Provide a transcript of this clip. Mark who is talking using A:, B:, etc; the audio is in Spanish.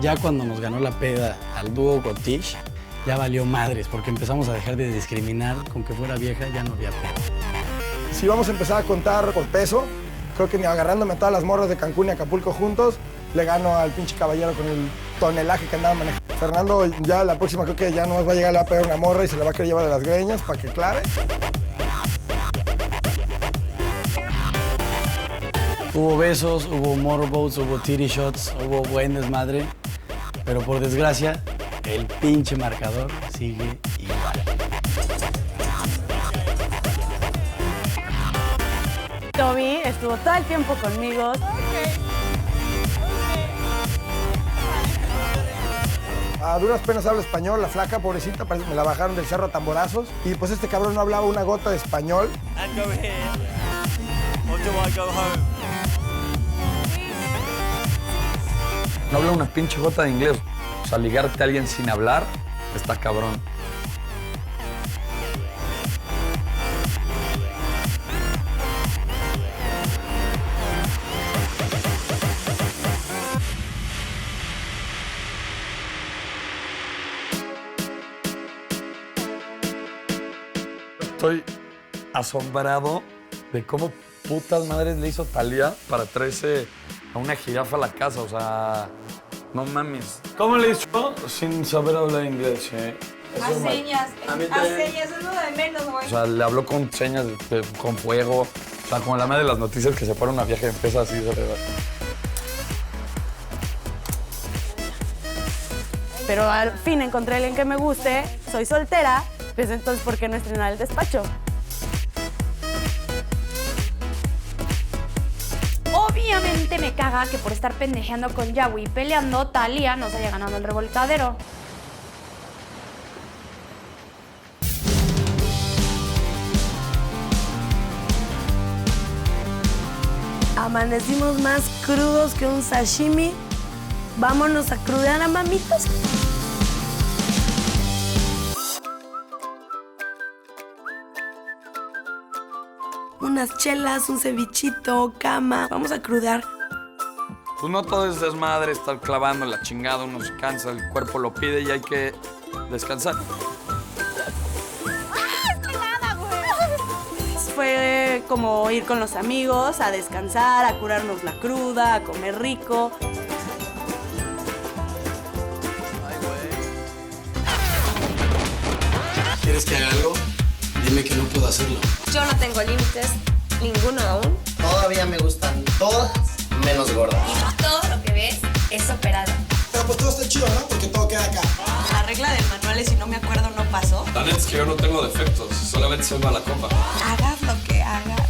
A: Ya cuando nos ganó la peda al dúo Gotish, ya valió madres, porque empezamos a dejar de discriminar. Con que fuera vieja ya no había peda.
B: Si vamos a empezar a contar por peso, creo que ni agarrándome a todas las morras de Cancún y Acapulco juntos, le gano al pinche caballero con el tonelaje que andaba manejando. Fernando, ya la próxima creo que ya nomás va a llegar, le va a pegar una morra y se la va a querer llevar de las greñas para que clave.
A: Hubo besos, hubo motorboats, hubo titty shots, hubo buen desmadre, pero por desgracia, el pinche marcador sigue igual.
C: Toby estuvo todo el tiempo conmigo.
B: A duras penas habla español, la flaca, pobrecita, parece que me la bajaron del cerro a tamborazos. Y pues este cabrón no hablaba una gota de español.
D: And go here. Or do I go home?
E: No habla una pinche gota de inglés. O sea, ligarte a alguien sin hablar está cabrón. Estoy asombrado de cómo putas madres le hizo Thalía para traerse a una jirafa a la casa. O sea, no mames. ¿Cómo le hizo? Sin saber hablar inglés, ¿eh?
F: A señas, es lo de menos, güey.
E: O sea, le habló con señas, con fuego. O sea, como la madre de las noticias que se fueron a viaje empieza así de verdad.
C: Pero al fin encontré a alguien que me guste, soy soltera, pues entonces, ¿por qué no estrenar el despacho?
F: Obviamente me caga que por estar pendejeando con Yawi y peleando, Thalía nos haya ganado el revolcadero.
C: Amanecimos más crudos que un sashimi. Vámonos a crudear a mamitas. Unas chelas, un cevichito, cama. Vamos a crudear.
E: Pues no todo es desmadre, estar clavando la chingada, uno se cansa, el cuerpo lo pide y hay que descansar.
C: Fue como ir con los amigos a descansar, a curarnos la cruda, a comer rico.
A: ¿Quieres que haga algo? Dime que no puedo hacerlo.
G: Yo no tengo límites, ninguno aún.
H: Todavía me gustan todas, menos gordas.
G: Y no todo lo que ves es operado.
B: Pero pues todo está chido, ¿no? Porque todo queda acá.
C: La regla del manual es si no me acuerdo no pasó.
E: La neta es que yo no tengo defectos, solamente soy mala copa.
C: Hagas lo que hagas.